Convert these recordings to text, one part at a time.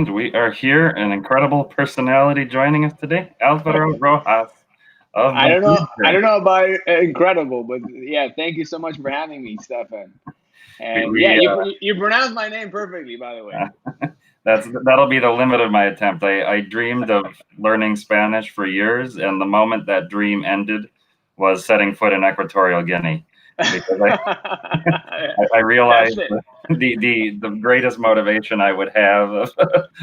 And we are here, an incredible personality joining us today, Alvaro Rojas of I don't Wanderreds. know about incredible, but yeah, thank you so much for having me, Stefan. We, And yeah, we you pronounced my name perfectly, by the way. that'll be the limit of my attempt. I dreamed of learning Spanish for years, and the moment that dream ended was setting foot in Equatorial Guinea, because I That's realized it. that the greatest motivation I would have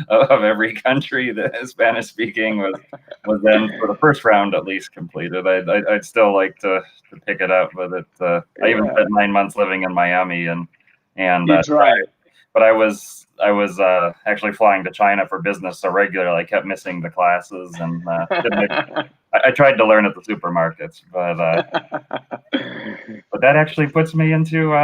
of every country that is Spanish speaking was then for the first round at least completed. I'd still like to pick it up, but I even Yeah, spent 9 months living in Miami and you tried. but I was actually flying to China for business so regularly I kept missing the classes and I tried to learn at the supermarkets, but that actually puts me into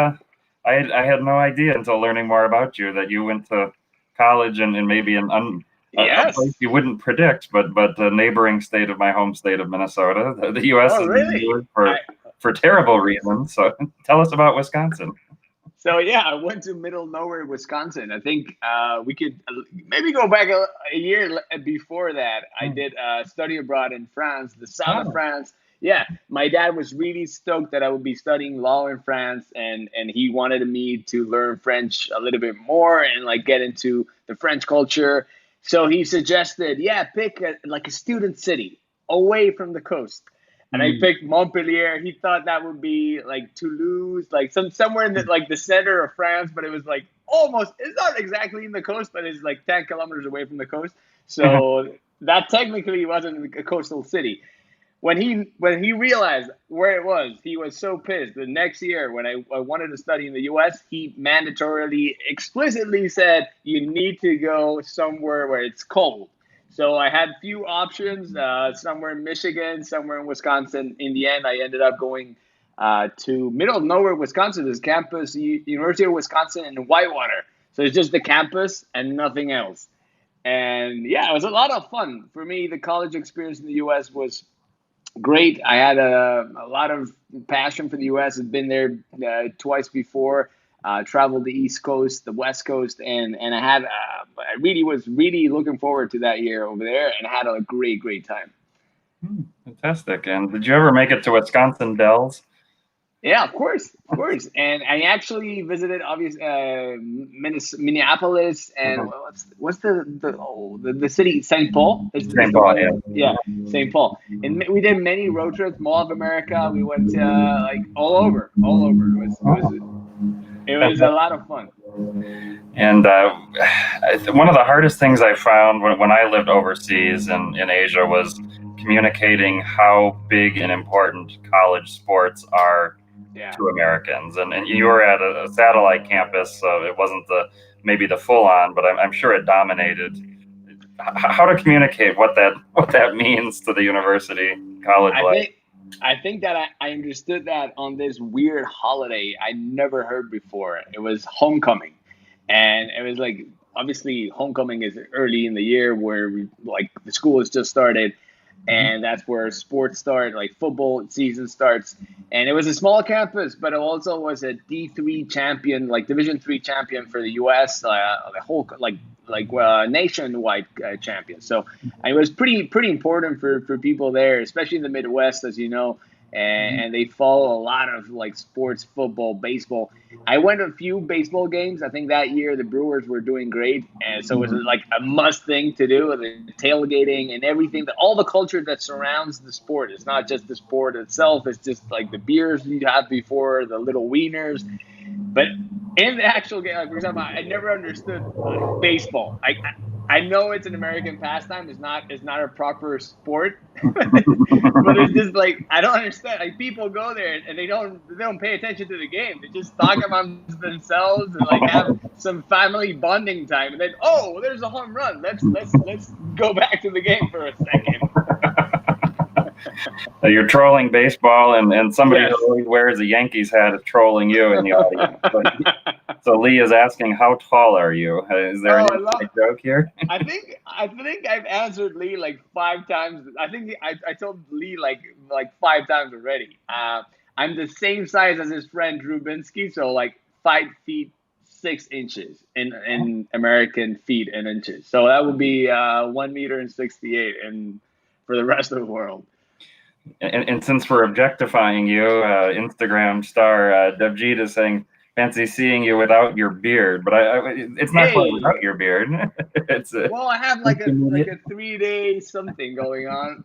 I had no idea until learning more about you that you went to college and maybe a place Yes. you wouldn't predict, but the neighboring state of my home state of Minnesota. The U.S. Oh, is really? known for terrible reasons. So tell us about Wisconsin. So yeah, I went to middle nowhere, Wisconsin. I think we could maybe go back a year before that. I Hmm. did study abroad in France, the south of Oh, France. Yeah, my dad was really stoked that I would be studying law in France, and he wanted me to learn French a little bit more and like get into the French culture. So he suggested, yeah, pick like a student city away from the coast, and I hmm. picked Montpellier. He thought that would be like Toulouse, like somewhere in the center of France, but it was like almost. It's not exactly in the coast, but it's like 10 kilometers away from the coast. So that technically wasn't a coastal city. When he realized where it was, he was so pissed. The next year, when I wanted to study in the U.S., he mandatorily, explicitly said, "You need to go somewhere where it's cold." So I had few options, somewhere in Michigan, somewhere in Wisconsin. In the end, I ended up going to middle of nowhere, Wisconsin. This campus, University of Wisconsin in Whitewater. So it's just the campus and nothing else. And yeah, it was a lot of fun for me. The college experience in the U.S. was great. I had a lot of passion for the U.S. I've been there twice before. Traveled the East Coast, the West Coast, and I really was really looking forward to that year over there, and had a great time. Fantastic. And did you ever make it to Wisconsin Dells? Yeah, of course. And I actually visited, obviously, Minneapolis, and Mhm. what's the city, St. Paul is St. the Paul, one. yeah. Yeah, St. Paul. And we did many road trips, Mall of America. We went to like all over, all over. It was a lot of fun. And one of the hardest things I found when I lived overseas in Asia was communicating how big and important college sports are Yeah. to Americans. And you were at a satellite campus, so it wasn't maybe the full on, but I'm sure it dominated. How to communicate what that means to the university college I life. think I think that I understood that on this weird holiday I never heard before. It was homecoming, and it was like, obviously homecoming is early in the year where like the school has just started, Mhm. and that's where sports start, like football season starts. And it was a small campus, but it also was a D3 champion, like Division 3 champion for the U.S. The whole nationwide champion. So it was pretty important for people there, especially in the Midwest, as you know. And they follow a lot of like sports, football, baseball. I went to a few baseball games. I think that year the Brewers were doing great, and so it was Mhm. like a must thing to do. The tailgating and everything, all the culture that surrounds the sport. It's not just the sport itself. It's just like the beers you have before, the little wieners, but in the actual game, like for example, I never understood baseball. I know it's an American pastime. It's not a proper sport, but it's just like I don't understand. Like people go there and they don't pay attention to the game. They just talk amongst themselves and like have some family bonding time. And then, oh, there's a home run. Let's go back to the game for a second. You're trolling baseball, and somebody who Yes. always wears a Yankees hat is trolling you in the audience. So Lee is asking, "How tall are you?" Is there an Oh, inside joke here? I think I've answered Lee like 5 times. I think I told Lee like 5 times already. I'm the same size as his friend Drew Binsky, so like 5 feet 6 inches in American feet and inches. So that would be 1 meter and 68, and for the rest of the world. And since we're objectifying you, Instagram star Devjit is saying, fancy seeing you without your beard, but it's not quite without your beard. Well, I have like a 3-day something going on.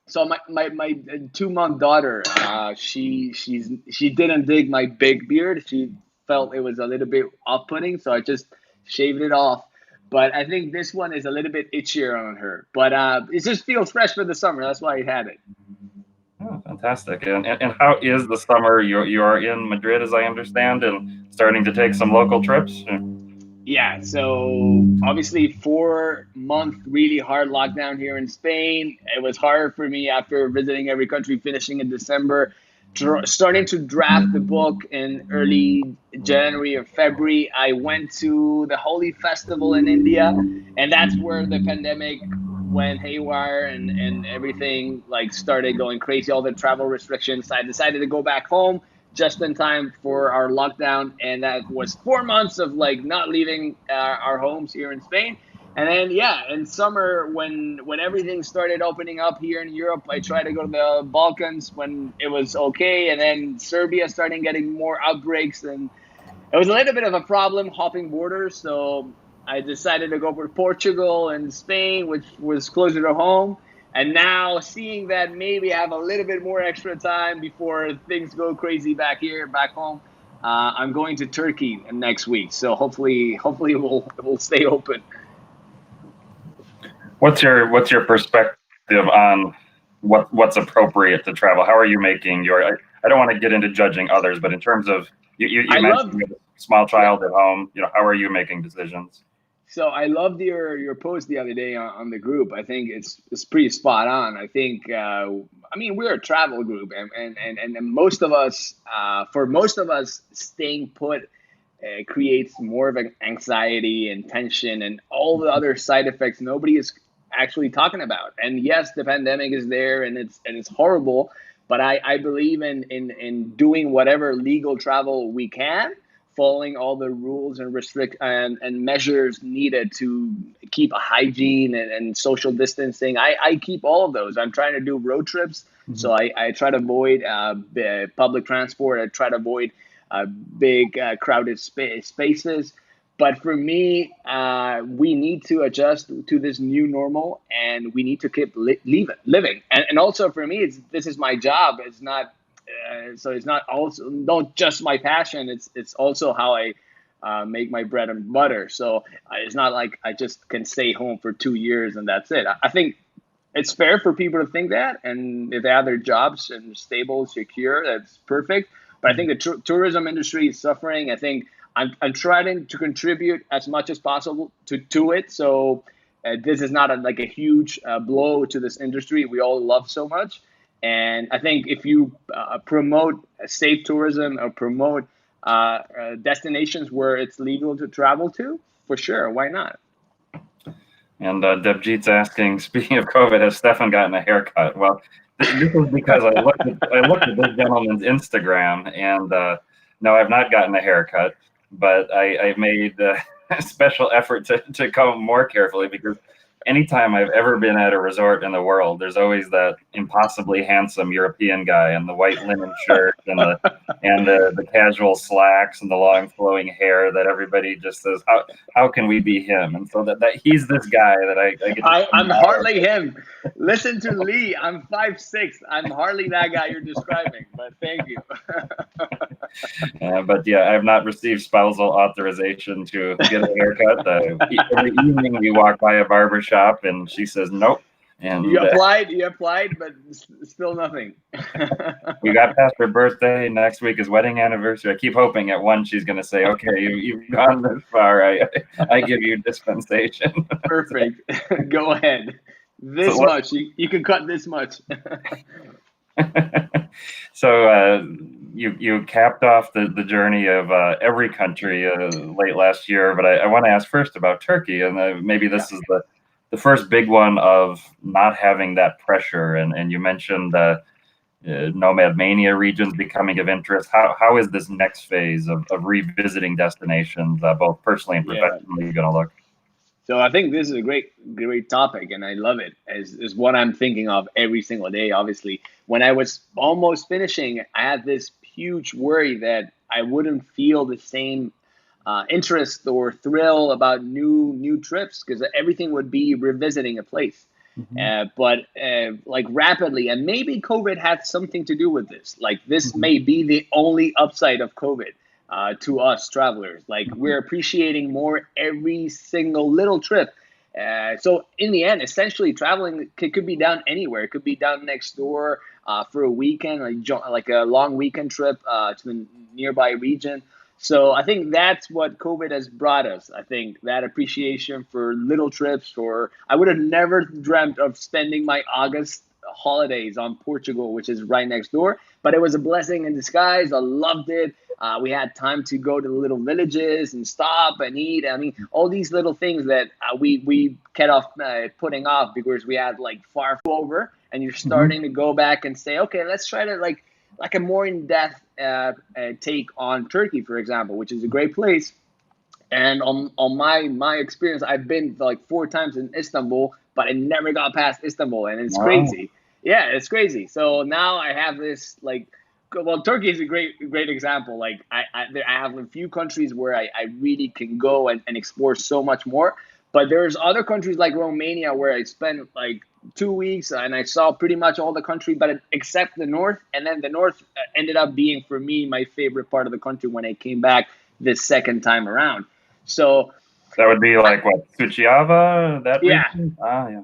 So my 2-month daughter, she didn't dig my big beard. She felt it was a little bit off-putting, so I just shaved it off. But I think this one is a little bit itchier on her. But it just feels fresh for the summer. That's why I had it. Oh, fantastic. And how is the summer? You are in Madrid, as I understand, and starting to take some local trips? Yeah, so obviously 4-month really hard lockdown here in Spain. It was hard for me after visiting every country, finishing in December, starting to draft the book in early January or February. I went to the Holi Festival in India, and that's where the pandemic went haywire and everything like started going crazy, all the travel restrictions. I decided to go back home just in time for our lockdown, and that was 4 months of like not leaving our homes here in Spain. And then in summer when everything started opening up here in Europe, I tried to go to the Balkans when it was okay, and then Serbia started getting more outbreaks, and it was a little bit of a problem hopping borders. So I decided to go for Portugal and Spain, which was closer to home. And now seeing that maybe I have a little bit more extra time before things go crazy back home, I'm going to Turkey next week. So hopefully we'll stay open. What's your perspective on what's appropriate to travel? How are you making your? I don't want to get into judging others, but in terms of you mentioned you have a small child at home. How are you making decisions? So I loved your post the other day on the group. I think it's pretty spot on. I think we're a travel group, and most of us, for most of us, staying put creates more of an anxiety and tension and all the other side effects nobody is actually talking about. And yes, the pandemic is there, and it's horrible. But I believe in doing whatever legal travel we can, following all the rules and measures needed to keep a hygiene and social distancing. I keep all of those. I'm trying to do road trips, so I try to avoid public transport. I try to avoid big crowded spaces. But for me, we need to adjust to this new normal, and we need to keep living. And also for me, this is my job. It's not. So it's not just my passion. It's also how I make my bread and butter. So it's not like I just can stay home for 2 years and that's it. I think it's fair for people to think that, and if they have their jobs and stable, secure, that's perfect. But I think the tourism industry is suffering. I think I'm trying to contribute as much as possible to it. So this is not a huge blow to this industry we all love so much. And I think if you promote safe tourism or promote destinations where it's legal to travel to, for sure, why not? And Devjit's asking, speaking of COVID, has Stefan gotten a haircut? Well, this is because I looked at this gentleman's Instagram, and no, I've not gotten a haircut, but I made a special effort to comb more carefully, because anytime I've ever been at a resort in the world, there's always that impossibly handsome European guy in the white linen shirt and the casual slacks and the long flowing hair that everybody just says, how can we be him? And so that he's this guy that I get. I'm hardly him. Listen to Lee. I'm 5'6". I'm hardly that guy you're describing. But thank you. But yeah, I've not received spousal authorization to get a haircut. Every evening we walk by a barber shop and she says nope. And you applied, but still nothing. We got past her birthday. Next week is wedding anniversary. I keep hoping at one she's going to say, "Okay, you've gone this far. I give you dispensation." Perfect. Go ahead. This much. You can cut this much. So you capped off the journey of every country late last year, but I want to ask first about Turkey, and maybe this is the first big one of not having that pressure. And you mentioned nomad mania regions becoming of interest. How is this next phase of revisiting destinations, both personally and Yeah. professionally, going to look? So I think this is a great topic, and I love it. Is what I'm thinking of every single day. Obviously, when I was almost finishing, I had this huge worry that I wouldn't feel the same interest or thrill about new trips because everything would be revisiting a place. But like rapidly, and maybe COVID had something to do with this. Like this may be the only upside of COVID to us travelers. Like we're appreciating more every single little trip. So in the end, essentially traveling could be done anywhere. It could be done next door for a weekend, like a long weekend trip to the nearby region. So I think that's what COVID has brought us. I think that appreciation for little trips. For I would have never dreamt of spending my August holidays on Portugal, which is right next door. But it was a blessing in disguise. I loved it. We had time to go to the little villages and stop and eat. I mean, all these little things that we kept off putting off because we had like far over. And you're starting to go back and say, okay, let's try to like a more in-depth take on Turkey, for example, which is a great place. And on my experience, I've been like 4 times in Istanbul, but I never got past Istanbul, and it's Wow. crazy. Yeah, it's crazy. So now I have this like, well, Turkey is a great example. Like I have a few countries where I really can go and explore so much more. But there's other countries like Romania where I spent like 2 weeks and I saw pretty much all the country, but except the north. And then the north ended up being for me my favorite part of the country when I came back this second time around. So That would be like what, Suchiava, that yeah, region? Ah, yeah.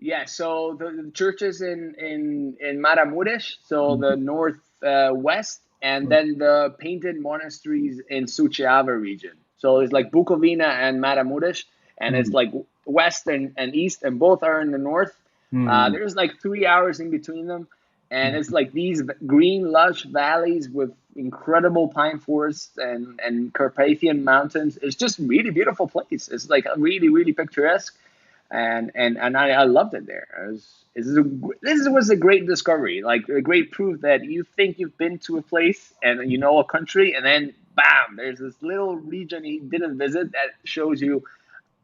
yeah. So the churches in Maramuresh, so the north west, and then the painted monasteries in Suceava region. So it's like Bukovina and Maramuresh, and it's like west and east, and both are in the north. There's like 3 hours in between them, and it's like these green, lush valleys with incredible pine forests and Carpathian mountains. It's just really beautiful place. It's like really picturesque, and I loved it there. This was a great discovery, like a great proof that you think you've been to a place and you know a country, and then bam, there's this little region you didn't visit that shows you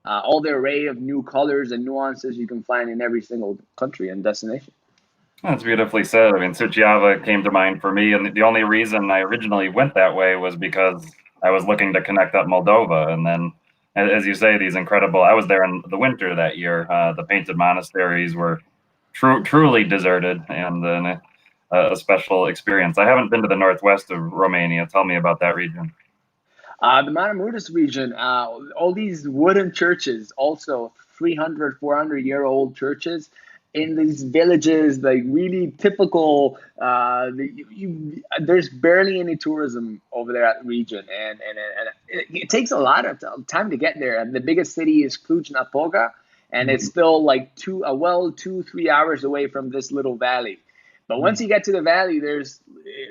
all the array of new colors and nuances you can find in every single country and destination. That's beautifully said. I mean, Suchiava came to mind for me, and the only reason I originally went that way was because I was looking to connect up Moldova, and then, as you say, these incredible. I was there in the winter that year. The painted monasteries were truly deserted, and then a special experience. I haven't been to the northwest of Romania. Tell me about that region. The Matamuras region, all these wooden churches, also 300, 400-year-old churches in these villages, like really typical. There's barely any tourism over there at the region, and it takes a lot of time to get there. And the biggest city is Cluj-Napoca, and it's still like 2-3 hours away from this little valley. But once you get to the valley, there's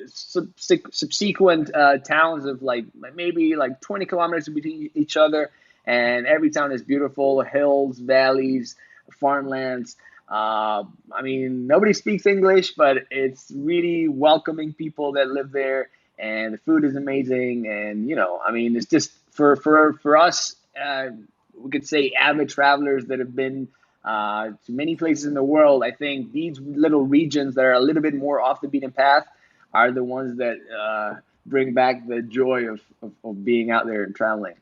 subsequent towns of like maybe like 20 kilometers between each other, and every town is beautiful: hills, valleys, farmlands. I mean, nobody speaks English, but it's really welcoming people that live there, and the food is amazing. And I mean, it's just for us, we could say avid travelers that have been to many places in the world. I think these little regions that are a little bit more off the beaten path are the ones that bring back the joy of being out there and traveling.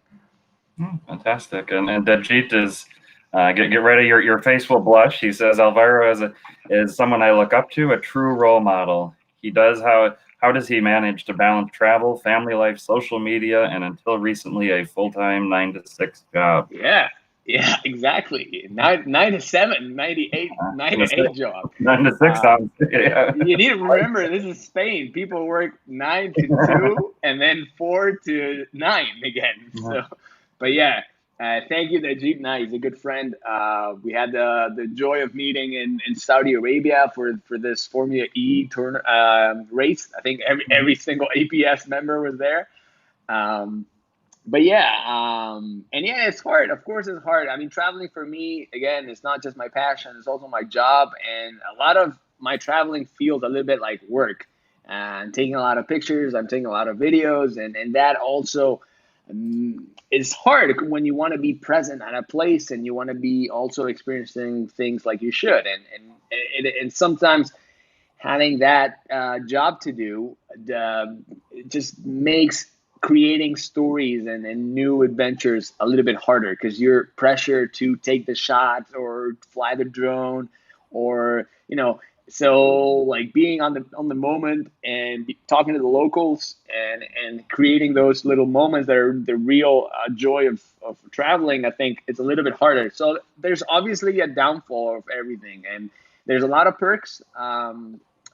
Fantastic. And Dajit is get ready. Your face will blush. He says Alvaro is someone I look up to, a true role model. He does how does he manage to balance travel, family life, social media, and until recently a full-time 9 to 6 job? Yeah, exactly. 9 to 7, 98, 9 to 8 job. 9 to 6 sounds, yeah. You need to remember, this is Spain. People work 9 to 2 and then 4 to 9 again. So, but yeah, thank you to Ajit. He's a good friend. We had the joy of meeting in Saudi Arabia for this Formula E race. I think every single APS member was there. But yeah, and yeah, it's hard. Of course, it's hard. I mean, traveling for me, again, it's not just my passion; it's also my job. And a lot of my traveling feels a little bit like work. And taking a lot of pictures, I'm taking a lot of videos, and that also it's hard when you want to be present at a place and you want to be also experiencing things like you should. And sometimes having that job to do it just makes creating stories and new adventures a little bit harder because you're pressured to take the shots or fly the drone or so like being on the moment and talking to the locals and creating those little moments that are the real joy of traveling. I think it's a little bit harder. So there's obviously a downfall of everything, and there's a lot of perks. I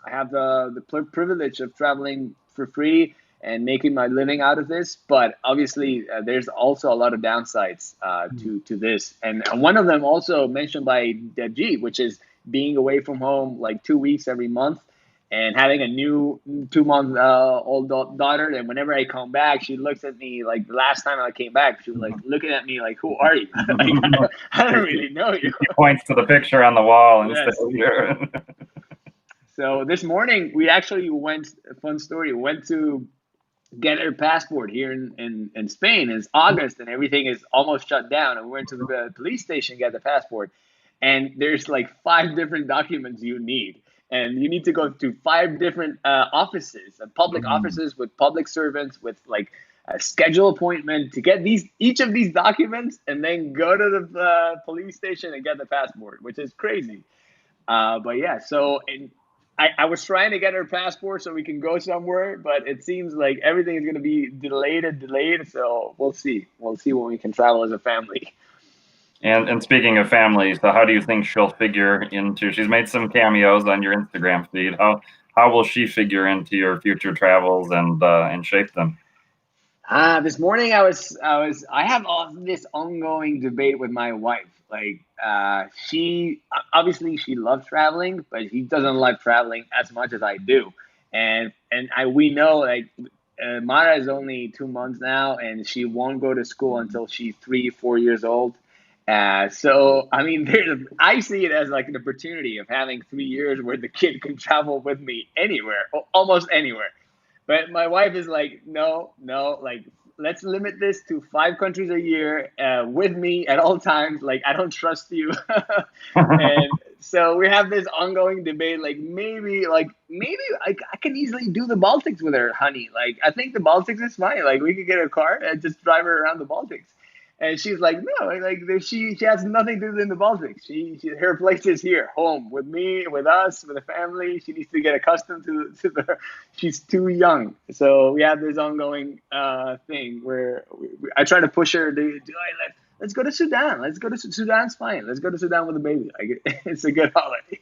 have the privilege of traveling for free and making my living out of this, but obviously there's also a lot of downsides to this, and one of them also mentioned by Debji, which is being away from home like 2 weeks every month and having a new 2-month old daughter. And whenever I come back, she looks at me like the last time I came back, she was like looking at me like, "Who are you?" Like, I don't really know you. He points to the picture on the wall Yes. instead of here. So this morning we actually went, a fun story, went to get her passport here in Spain. It's August and everything is almost shut down. And we went to the police station to get the passport. And there's like 5 different documents you need. And you need to go to 5 different offices, public offices with public servants with like a schedule appointment to get each of these documents and then go to the police station and get the passport, which is crazy. But yeah, so I was trying to get her passport so we can go somewhere, but it seems like everything is going to be delayed. So we'll see. We'll see when we can travel as a family. And speaking of family, so how do you think she'll figure into? She's made some cameos on your Instagram feed. How will she figure into your future travels and shape them? This morning I have this ongoing debate with my wife. Like, she obviously she loves traveling, but she doesn't love traveling as much as I do. And we know like Mara is only 2 months now, and she won't go to school until she's 3, 4 years old. So I mean, I see it as like an opportunity of having 3 years where the kid can travel with me anywhere, almost anywhere. But my wife is like, no, like let's limit this to 5 countries a year with me at all times. Like I don't trust you, and so we have this ongoing debate. Like maybe I can easily do the Baltics with her, honey. Like I think the Baltics is fine. Like we could get a car and just drive her around the Baltics. And she's like, no, like she has nothing to do in the Baltics. Her place is here, home with me, with us, with the family. She needs to get accustomed to the. She's too young, so we have this ongoing thing where I try to push her to let's go to Sudan. Let's go to Sudan's fine. Let's go to Sudan with the baby. Like it's a good holiday.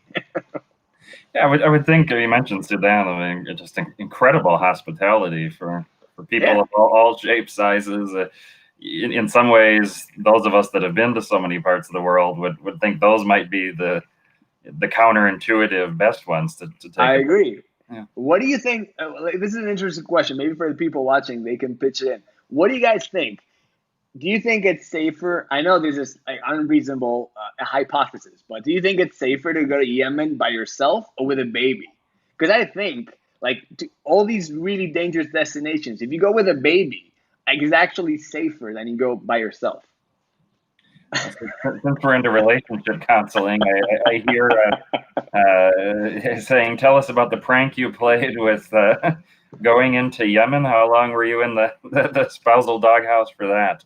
Yeah, I would think you mentioned Sudan. I mean, just incredible hospitality for people of all shapes, sizes. In some ways, those of us that have been to so many parts of the world would think those might be the counterintuitive best ones to take. I agree. Yeah. What do you think? This is an interesting question. Maybe for the people watching, they can pitch in. What do you guys think? Do you think it's safer? I know this is an unreasonable hypothesis, but do you think it's safer to go to Yemen by yourself or with a baby? Because I think like all these really dangerous destinations, if you go with a baby, it's actually safer than you go by yourself. Since we're into relationship counseling, I hear saying, "Tell us about the prank you played with going into Yemen. How long were you in the spousal doghouse for that?"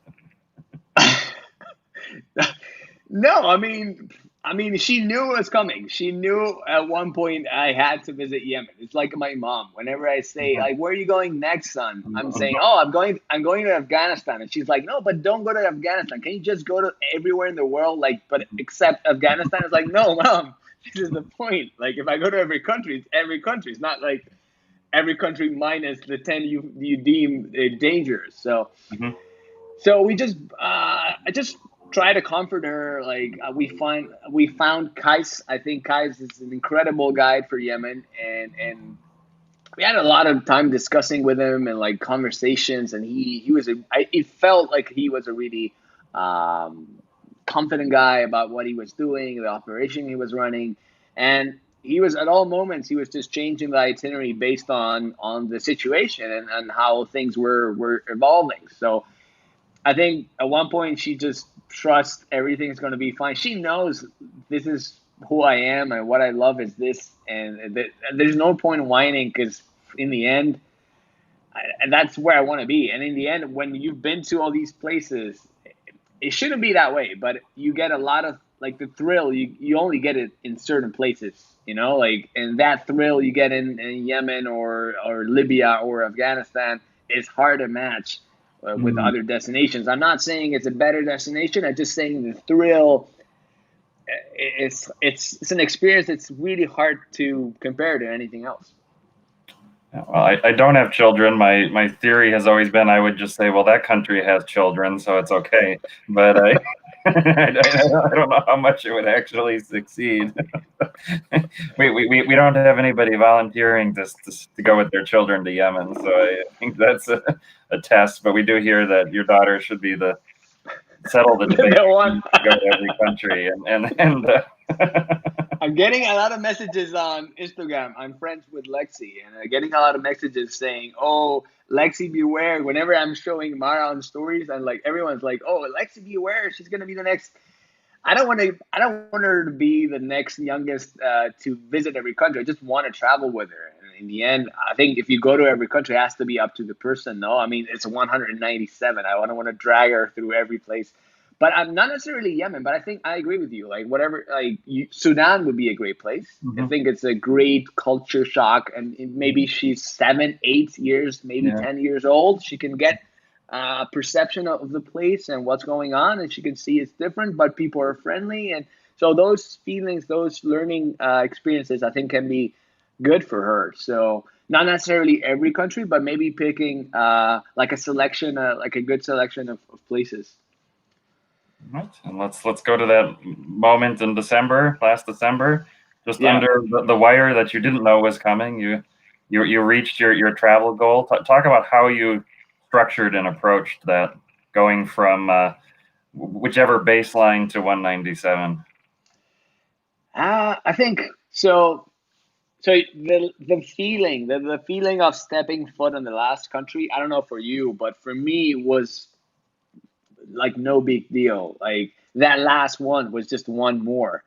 No, I mean, she knew it was coming. She knew at one point I had to visit Yemen. It's like my mom. Whenever I say, like, "Where are you going next, son?" I'm saying, "Oh, I'm going to Afghanistan." And she's like, "No, but don't go to Afghanistan. Can you just go to everywhere in the world, like, but except Afghanistan?" It's like, "No, mom, this is the point. Like, if I go to every country, it's every country. It's not like every country minus the 10 you deem dangerous." So, so I just try to comfort her. Like we found Kais. I think Kais is an incredible guide for Yemen, and we had a lot of time discussing with him and like conversations. And it felt like he was a really confident guy about what he was doing, the operation he was running, and he was at all moments he was just changing the itinerary based on the situation and how things were evolving. So I think at one point she just trusts everything's going to be fine. She knows this is who I am and what I love is this, and there's no point whining because in the end, and that's where I want to be. And in the end, when you've been to all these places, it shouldn't be that way, but you get a lot of like the thrill. You only get it in certain places, like, and that thrill you get in Yemen or Libya or Afghanistan is hard to match with other destinations. I'm not saying it's a better destination. I'm just saying the thrill. It's an experience that's really hard to compare to anything else. Well, I don't have children. My theory has always been I would just say, well, that country has children, so it's okay. But I don't know how much it would actually succeed. we don't have anybody volunteering to go with their children to Yemen, so I think that's a test. But we do hear that your daughter should be settle the debate to go to every country and I'm getting a lot of messages on Instagram. I'm friends with Lexi, and I'm getting a lot of messages saying, "Oh, Lexi, beware!" Whenever I'm showing Mara on stories, and like everyone's like, "Oh, Lexi, beware! She's gonna be the next." I don't want her to be the next youngest to visit every country. I just want to travel with her. And in the end, I think if you go to every country, it has to be up to the person. No, I mean it's 197. I don't want to drag her through every place. But I'm not necessarily Yemen. But I think I agree with you. Like whatever, Sudan would be a great place. I think it's a great culture shock, and maybe she's 7, 8 years, maybe 10 years old. She can get perception of the place and what's going on, and she can see it's different, but people are friendly, and so those feelings, those learning experiences, I think can be good for her. So not necessarily every country, but maybe picking like a selection, like a good selection of places. Right, and let's go to that moment in last December, just under the wire that you didn't know was coming. You reached your travel goal. Talk about how you structured and approached that, going from whichever baseline to 197. I think so. So the feeling of stepping foot in the last country. I don't know for you, but for me was like no big deal. Like that last one was just one more.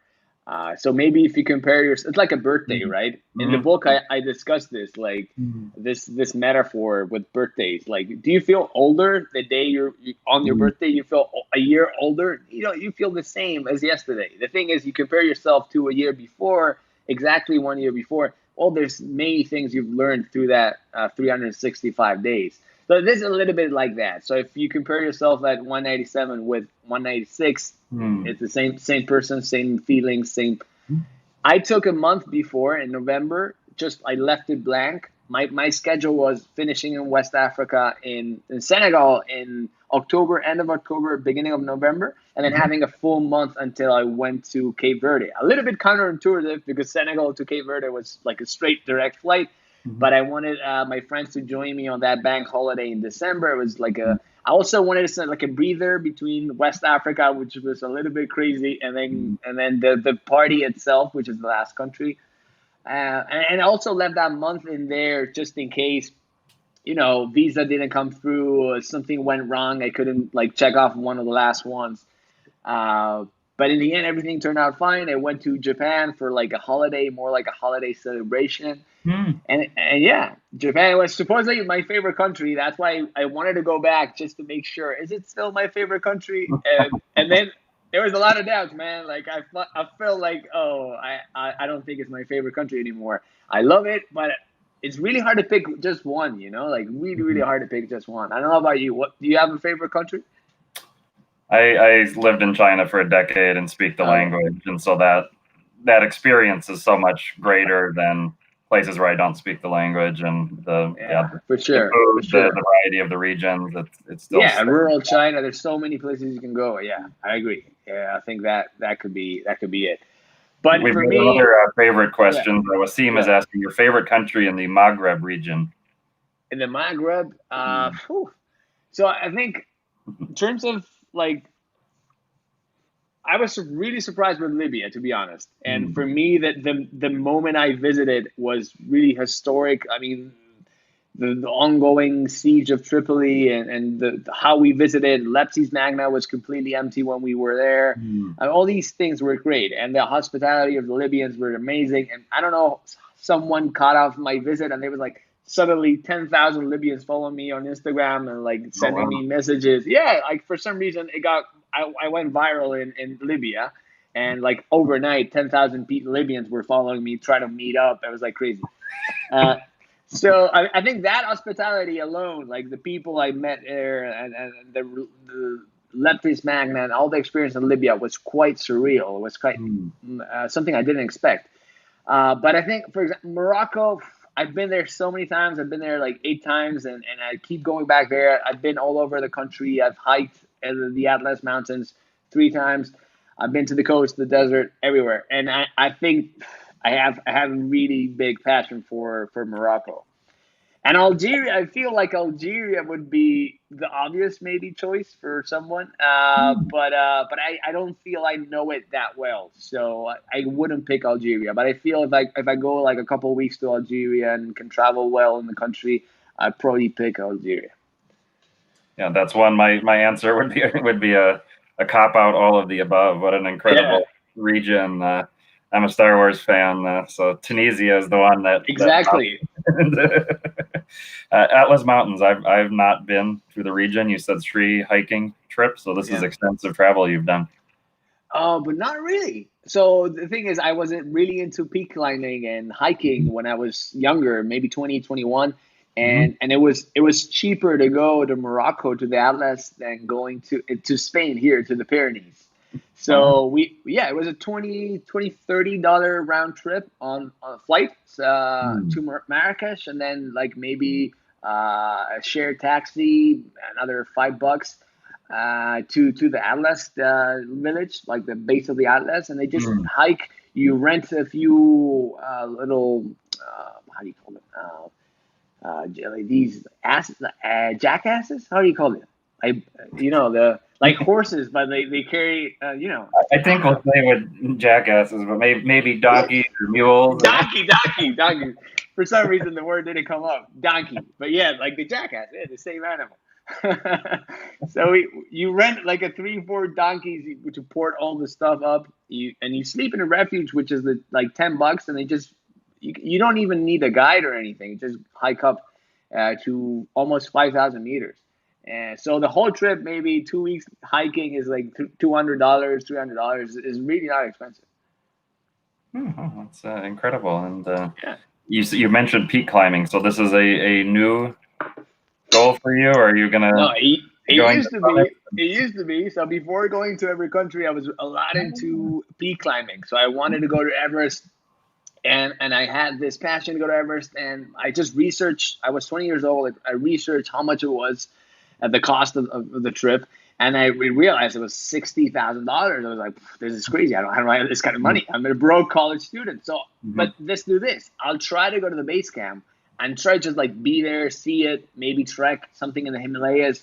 So maybe if you compare it's like a birthday, right? In the book, I discussed this, like this metaphor with birthdays. Like, do you feel older the day you're on your birthday? You feel a year older. You feel the same as yesterday. The thing is, you compare yourself to a year before, exactly 1 year before. Well, there's many things you've learned through that 365 days. So this is a little bit like that. So if you compare yourself at 197 with 196, it's the same person, same feelings, same. I took a month before in November. Just I left it blank. My schedule was finishing in West Africa in Senegal in October, end of October, beginning of November, and then having a full month until I went to Cape Verde. A little bit counterintuitive because Senegal to Cape Verde was like a straight direct flight. But I wanted my friends to join me on that bank holiday in December. It was like I also wanted to send like a breather between West Africa, which was a little bit crazy, and then the party itself, which is the last country. And I also left that month in there just in case, visa didn't come through or something went wrong. I couldn't like check off one of the last ones. But in the end, everything turned out fine. I went to Japan for like a holiday, more like a holiday celebration. And yeah, Japan was supposedly my favorite country. That's why I wanted to go back just to make sure. Is it still my favorite country? And then there was a lot of doubts, man. Like I felt like, I don't think it's my favorite country anymore. I love it, but it's really hard to pick just one. Like really, really hard to pick just one. I don't know about you. What do you have a favorite country? I lived in China for a decade and speak the language, and so that experience is so much greater than places where I don't speak the language, and for sure, the food, the variety of the regions. It's still rural China. There's so many places you can go. Yeah, I agree. Yeah, I think that could be it. But we've for got me, another favorite question. Wasim is asking your favorite country in the Maghreb region. In the Maghreb, so I think in terms of like, I was really surprised with Libya, to be honest. And Mm. for me, that the moment I visited was really historic. I mean, the ongoing siege of Tripoli and how we visited Lepsi's Magna was completely empty when we were there. Mm. All these things were great, and the hospitality of the Libyans were amazing. And I don't know, someone caught off my visit, and they was like suddenly 10,000 Libyans following me on Instagram and like Oh, sending wow. me messages. Yeah, like for some reason I went viral in Libya, and like overnight 10,000 Libyans were following me, trying to meet up. It was like crazy. Uh, so I think that hospitality alone, like the people I met there and the Leptis Magna and all the experience in Libya was quite surreal. It was quite Mm. something I didn't expect. But I think, for example, Morocco, I've been there so many times. I've been there like 8 times, and I keep going back there. I've been all over the country. I've hiked the Atlas Mountains 3 times. I've been to the coast, the desert, everywhere. And I think I have a really big passion for Morocco. And Algeria, I feel like Algeria would be the obvious maybe choice for someone, Mm. but I don't feel I know it that well, so I wouldn't pick Algeria. But I feel if I go like a couple of weeks to Algeria and can travel well in the country, I'd probably pick Algeria. Yeah, that's one. My answer would be a cop out. All of the above. What an Yeah, incredible region. I'm a Star Wars fan, so Tunisia is the one that exactly. Atlas Mountains. I've not been through the region. You said 3 hiking trips, so this is Yeah. extensive travel you've done. But not really. So the thing is, I wasn't really into peak climbing and hiking when I was younger, maybe 2021, Mm-hmm. and it was cheaper to go to Morocco to the Atlas than going to Spain here to the Pyrenees. Wow. So it was a $30 round trip on a flight Mm. to Marrakesh, and then like maybe a shared taxi, another $5 to the Atlas village, like the base of the Atlas, and they just Mm. hike. You rent a few little how do you call them? These jackasses. How do you call them? I the like horses, but they carry I think I we'll don't say with jackasses, but maybe know. donkeys or mules. Donkey. For some reason, the word didn't come up. Donkey, but yeah, like the jackass, yeah, the same animal. So you rent like a 3, 4 donkeys to port all the stuff up. You sleep in a refuge, which is like $10, and they just you don't even need a guide or anything. You just hike up to almost 5,000 meters. And so the whole trip, maybe 2 weeks hiking, is like $200, $300. Is really not expensive. Oh, that's incredible. And Yeah. you mentioned peak climbing, so this is a new goal for you, or are you No, gonna it be going to used to summit? be. It used to be. So before going to every country, I was a lot into peak climbing. So I wanted to go to Everest, and I had this passion to go to Everest, and I just researched. I was 20 years old. Like, I researched how much it was at the cost of the trip, and I realized it was $60,000. I was like, this is crazy. I don't have this kind of money. I'm a broke college student. So, Mm-hmm. but let's do this. I'll try to go to the base camp and try to just like be there, see it, maybe trek something in the Himalayas,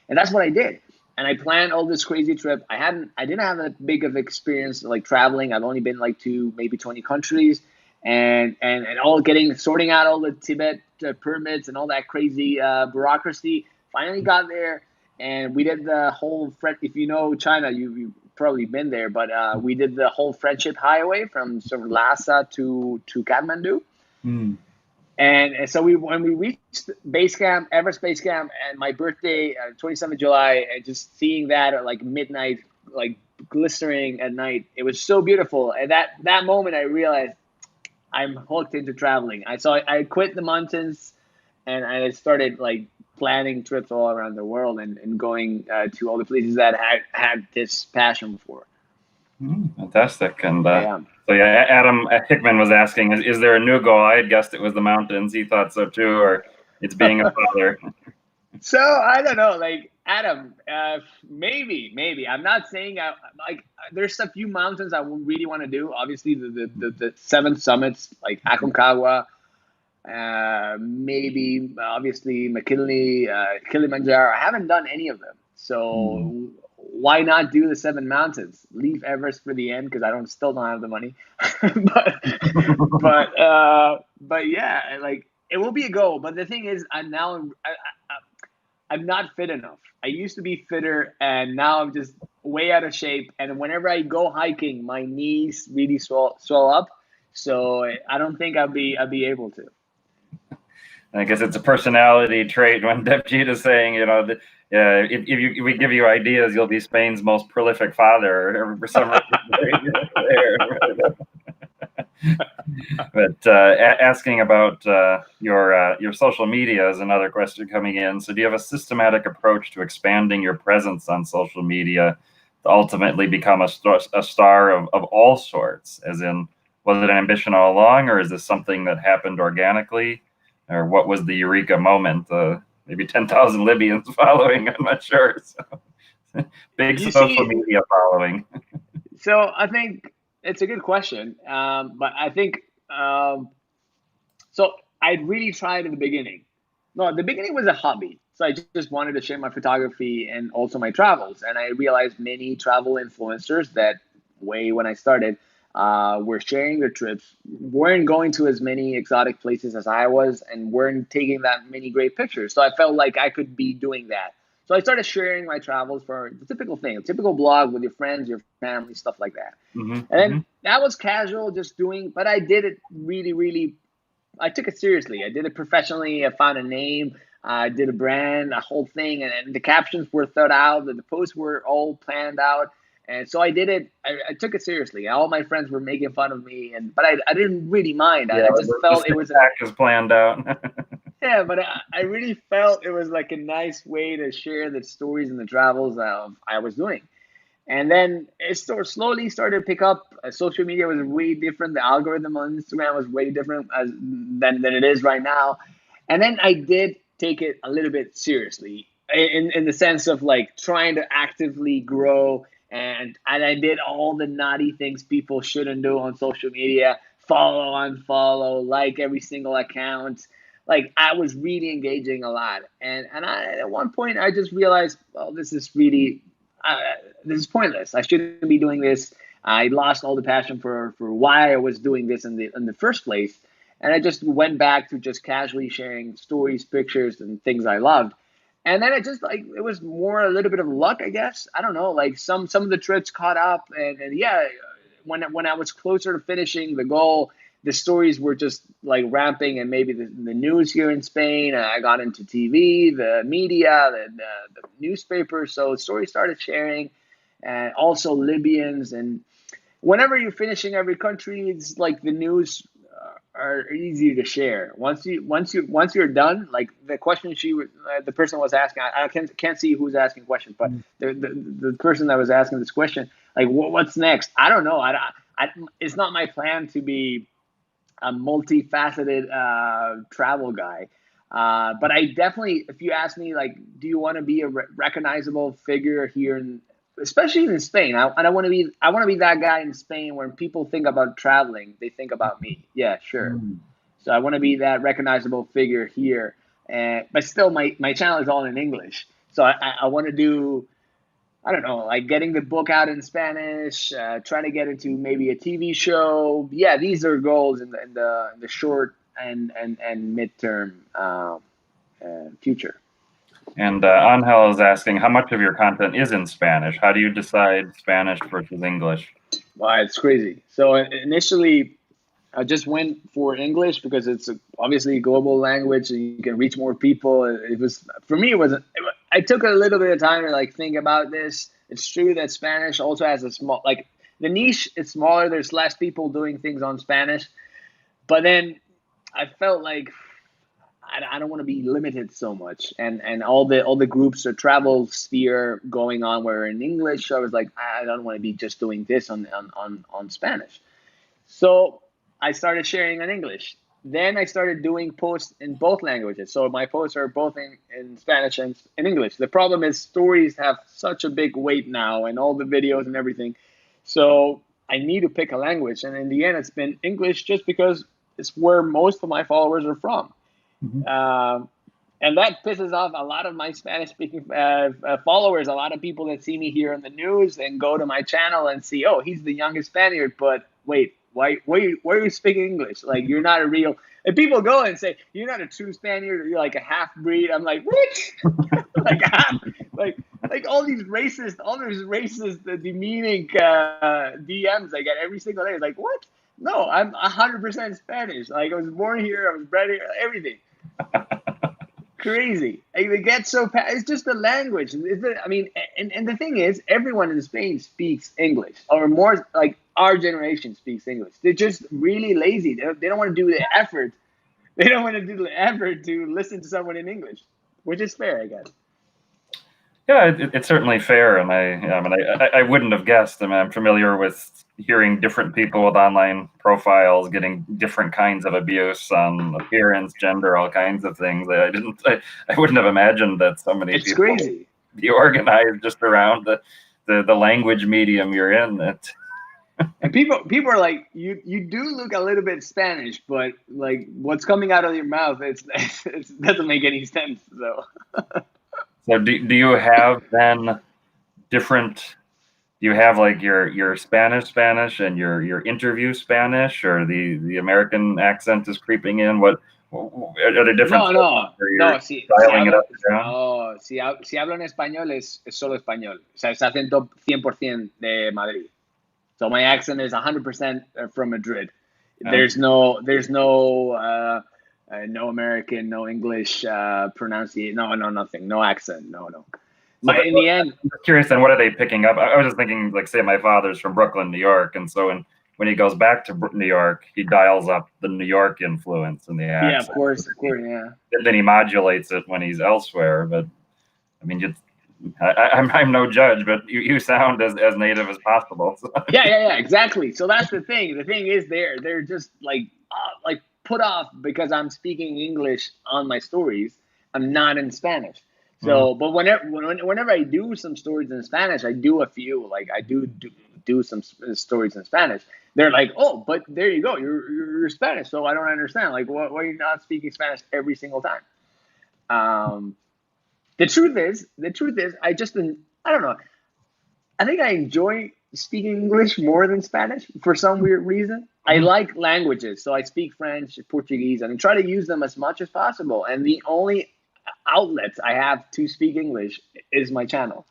and that's what I did. And I planned all this crazy trip. I didn't have that big of experience like traveling. I've only been like to maybe 20 countries, and all sorting out all the Tibet permits and all that crazy bureaucracy. Finally got there, and we did the whole if you know China, you've probably been there, but we did the whole Friendship Highway from sort of Lhasa to Kathmandu. Mm. And so when we reached base camp, Everest base camp, and my birthday, 27th July, and just seeing that at like midnight, like glistering at night, it was so beautiful. And that moment, I realized I'm hooked into traveling. I quit the mountains, and I started like planning trips all around the world and going to all the places that I had this passion for. Fantastic. And Yeah. so yeah, Adam Hickman was asking, is there a new goal? I had guessed it was the mountains. He thought so too, or it's being a father. So I don't know, like Adam, maybe. I'm not saying like there's a few mountains I really want to do. Obviously, the 7 summits like Aconcagua, maybe obviously McKinley, Kilimanjaro. I haven't done any of them. Mm. So why not do the 7 mountains? Leave Everest for the end because still don't have the money. but but yeah, like it will be a goal. But the thing is, I'm not fit enough. I used to be fitter, and now I'm just way out of shape. And whenever I go hiking, my knees really swell up. So I don't think I'll be able to. I guess it's a personality trait when Devjit is saying, if we give you ideas, you'll be Spain's most prolific father. For some reason, But asking about your social media is another question coming in. So do you have a systematic approach to expanding your presence on social media to ultimately become a star of all sorts? As in, was it an ambition all along, or is this something that happened organically? Or what was the eureka moment? Maybe 10,000 Libyans following, I'm not sure. So, big social media following. So I think it's a good question. But I think so. I really tried in the beginning. No, the beginning was a hobby. So I just wanted to share my photography and also my travels. And I realized many travel influencers that way when I started were sharing their trips, weren't going to as many exotic places as I was, and weren't taking that many great pictures. So I felt like I could be doing that. So I started sharing my travels for the typical thing, a typical blog with your friends, your family, stuff like that. And then that was casual, just doing, but I did it really, really, I took it seriously. I did it professionally. I found a name. I did a brand, a whole thing, and the captions were thought out. The posts were all planned out, and so I did it. I took it seriously. All my friends were making fun of me, but I didn't really mind. Yeah, I just felt it was planned out. yeah, but I really felt it was like a nice way to share the stories and the travels I was doing. And then it slowly started to pick up. Social media was way different. The algorithm on Instagram was way different than it is right now. And then I did take it a little bit seriously in the sense of like trying to actively grow. And I did all the naughty things people shouldn't do on social media: follow, unfollow, like every single account. Like I was really engaging a lot. And at one point I just realized, well, this is pointless. I shouldn't be doing this. I lost all the passion for why I was doing this in the first place. And I just went back to just casually sharing stories, pictures, and things I loved. And then it was more a little bit of luck, I guess. I don't know. Like some of the trips caught up, and yeah, when I was closer to finishing the goal, the stories were just like ramping, and maybe the news here in Spain. I got into TV, the media, the newspapers. So stories started sharing, and also Libyans. And whenever you're finishing every country, it's like the news are easy to share. Once you're done, like the question the person was asking, I can't see who's asking questions, but the person that was asking this question, like what's next? I don't know. It's not my plan to be a multifaceted travel guy. But I definitely, if you ask me, like, do you want to be a recognizable figure here, especially in Spain? I want to be that guy in Spain when people think about traveling, they think about me. Yeah, sure. So I want to be that recognizable figure here, but still, my channel is all in English. So I want to do, I don't know, like getting the book out in Spanish, trying to get into maybe a TV show. Yeah, these are goals in the short and midterm future. And Angel is asking, how much of your content is in Spanish? How do you decide Spanish versus English? Wow, it's crazy. So initially, I just went for English because it's obviously a global language and you can reach more people. It was, for me, I took a little bit of time to like think about this. It's true that Spanish also has a small, like the niche is smaller. There's less people doing things on Spanish, but then I felt like I don't want to be limited so much, and all the groups or travel sphere going on were in English. So I was like, I don't want to be just doing this on Spanish. So I started sharing in English. Then I started doing posts in both languages. So my posts are both in Spanish and in English. The problem is stories have such a big weight now and all the videos and everything. So I need to pick a language. And in the end, it's been English just because it's where most of my followers are from. And that pisses off a lot of my Spanish speaking followers. A lot of people that see me here in the news and go to my channel and see, oh, he's the youngest Spaniard. But wait, why are you speaking English? Like, you're not a real. And people go and say, you're not a true Spaniard, or you're like a half breed. I'm like, what? like half, like all these racist, demeaning DMs I get every single day. It's like, what? No, I'm 100% Spanish. Like, I was born here, I was bred here, everything. Crazy. It gets so it's just the language. I mean, and the thing is, everyone in Spain speaks English, or more like our generation speaks English. They're just really lazy. They don't want to do the effort. They don't want to do the effort to listen to someone in English, which is fair, I guess. Yeah, it's certainly fair, and I wouldn't have guessed. I mean, I'm familiar with hearing different people with online profiles getting different kinds of abuse on appearance, gender, all kinds of things. I wouldn't have imagined that so many It's people crazy. be organized just around the language medium you're in. And people are like, you do look a little bit Spanish, but like what's coming out of your mouth, it doesn't make any sense. So do you have then different? Do you have like your Spanish and your interview Spanish, or the American accent is creeping in? What are there different? No. Si dialing it hablo, up and down? no, si hablo en español es solo español. O sea, es acento 100% de Madrid. So my accent is 100% from Madrid. There's no no American, no English pronunciation, no, nothing, no accent, no. In the end, I'm curious then, what are they picking up? I was just thinking, like, say my father's from Brooklyn, New York, and so when he goes back to New York, he dials up the New York influence in the accent. Yeah, of course, yeah. Then he modulates it when he's elsewhere. But I mean, I'm no judge, but you sound as native as possible. So. Yeah, exactly. So that's the thing. The thing is, they're just like put off because I'm speaking English on my stories. I'm not in Spanish. So, but whenever I do some stories in Spanish, I do a few. Like I do some stories in Spanish. They're like, oh, but there you go. You're Spanish, so I don't understand. Like, why are you not speaking Spanish every single time? The truth is, I don't know. I think I enjoy speaking English more than Spanish for some weird reason. I like languages, so I speak French, Portuguese, and I try to use them as much as possible. And the only outlets I have to speak English is my channel.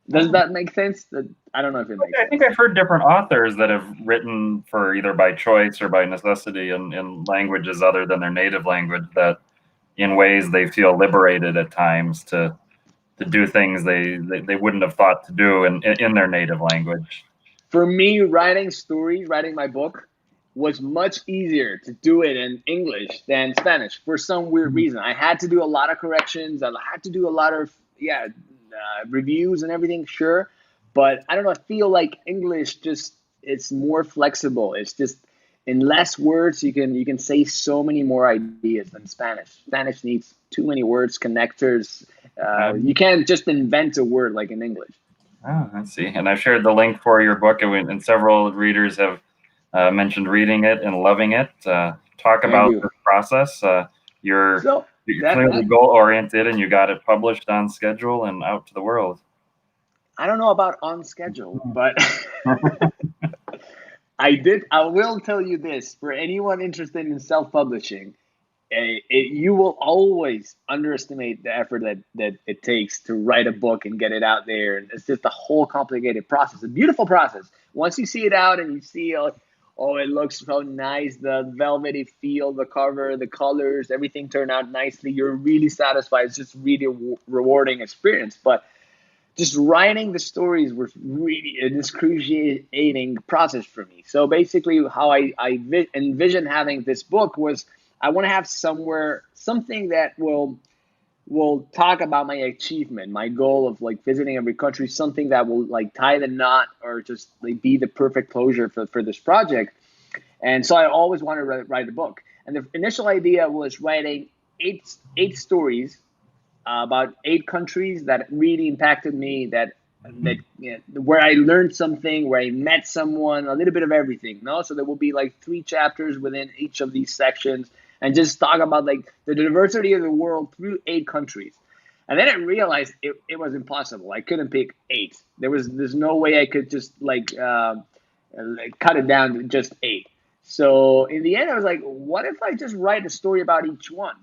Does that make sense? I don't know if it makes sense. I think I've heard different authors that have written for either by choice or by necessity in languages other than their native language, that in ways they feel liberated at times to do things they wouldn't have thought to do in their native language. For me, writing my book was much easier to do it in English than Spanish for some weird reason. I had to do a lot of corrections. I had to do a lot of reviews and everything, sure. But I don't know, I feel like English it's more flexible. It's just in less words, you can say so many more ideas than Spanish. Spanish needs too many words, connectors. You can't just invent a word like in English. Oh, I see. And I've shared the link for your book, and several readers have mentioned reading it and loving it. Talk about the process. You're clearly goal-oriented, and you got it published on schedule and out to the world. I don't know about on schedule, but I will tell you this. For anyone interested in self-publishing, you will always underestimate the effort that it takes to write a book and get it out there. And it's just a whole complicated process, a beautiful process. Once you see it out and you see, oh, it looks so nice, the velvety feel, the cover, the colors, everything turned out nicely, you're really satisfied. It's just really a rewarding experience. But just writing the stories was really an excruciating process for me. So basically how I envisioned having this book was, I want to have something that will talk about my achievement, my goal of like visiting every country, something that will like tie the knot or just like be the perfect closure for this project. And so I always wanted to write a book. And the initial idea was writing eight stories about 8 countries that really impacted me, where I learned something, where I met someone, a little bit of everything. No, so there will be like 3 chapters within each of these sections. and just talk about like the diversity of the world through 8 countries. And then I realized it was impossible. I couldn't pick 8. There's no way I could just like cut it down to just 8. So in the end, I was like, what if I just write a story about each one?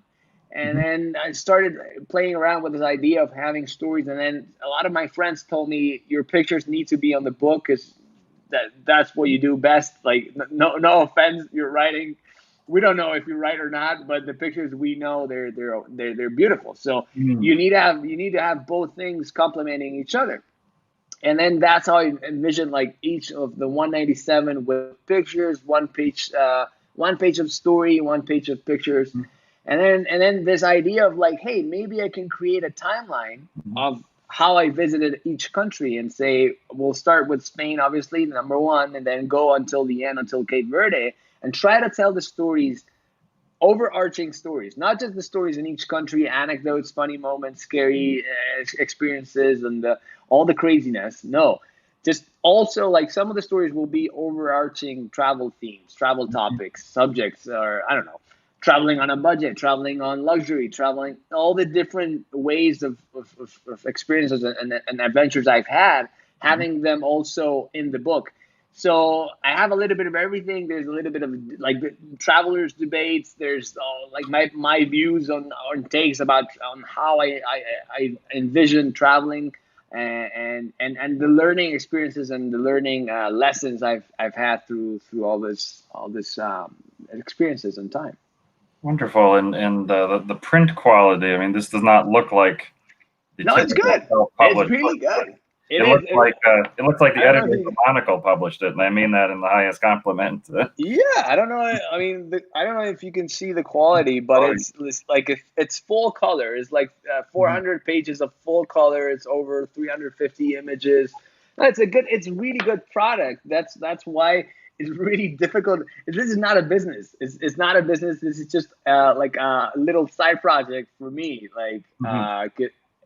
And then I started playing around with this idea of having stories. And then a lot of my friends told me your pictures need to be on the book because that's what you do best. Like no offense, you're writing. We don't know if you write or not, but the pictures we know they're beautiful. So you need to have both things complementing each other. And then that's how I envisioned like each of the 197 with pictures, one page of story, one page of pictures, and then this idea of like, hey, maybe I can create a timeline of how I visited each country and say we'll start with Spain, obviously number 1, and then go until the end, until Cape Verde, and try to tell the stories, overarching stories, not just the stories in each country, anecdotes, funny moments, scary experiences, and all the craziness. No, just also like some of the stories will be overarching travel themes, travel topics, subjects, or I don't know, traveling on a budget, traveling on luxury, traveling, all the different ways of experiences and adventures I've had, having them also in the book. So I have a little bit of everything. There's a little bit of like the travelers debates. There's like my views on takes about on how I envision traveling and the learning experiences and the learning lessons I've had through all this experiences and time. Wonderful. And the print quality, I mean, this does not look like the No, it's good. It's really good. It looks like the editor of the Monocle published it, and I mean that in the highest compliment. Yeah, I don't know. I mean, I don't know if you can see the quality, but it's like if it's full color. It's like 400 pages of full color. It's over 350 images. It's a really good product. That's why it's really difficult. This is not a business. It's not a business. This is just like a little side project for me. Like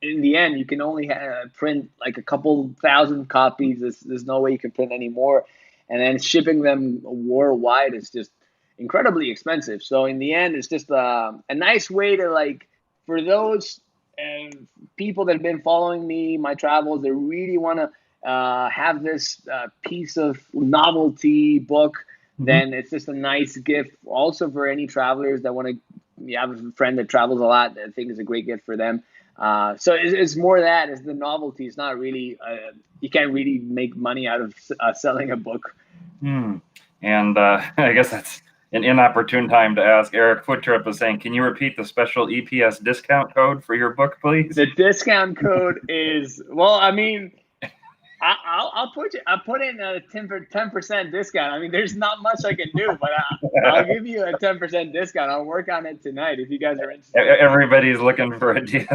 in the end, you can only print like a couple thousand copies. There's no way you can print any more. And then shipping them worldwide is just incredibly expensive. So in the end, it's just a nice way to like, for those people that have been following me, my travels, they really want to have this piece of novelty book. Then it's just a nice gift also for any travelers that want to, you have a friend that travels a lot. I think it's a great gift for them. So it's more that it's the novelty. It's not really you can't really make money out of selling a book. And I guess that's an inopportune time to ask. Eric Foottrip is saying, can you repeat the special EPS discount code for your book, please? The discount code is, well, I mean, I'll put in a 10% discount. I mean, there's not much I can do, but I'll give you a 10% discount. I'll work on it tonight if you guys are interested. Everybody's looking for a deal.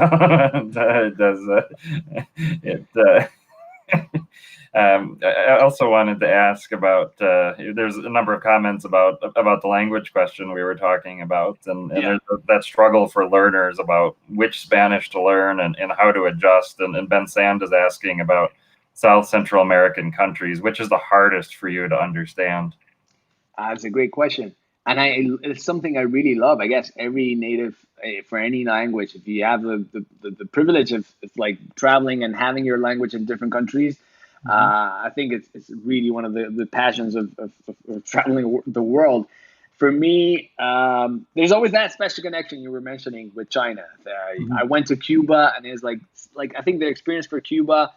I also wanted to ask about. There's a number of comments about the language question we were talking about, and there's that struggle for learners about which Spanish to learn and how to adjust. And Ben Sand is asking about South Central American countries, which is the hardest for you to understand? That's a great question. And it's something I really love. I guess every native, for any language, if you have the privilege of like traveling and having your language in different countries, I think it's really one of the passions of traveling the world. For me, there's always that special connection you were mentioning with China. I went to Cuba, and it's like I think the experience for Cuba,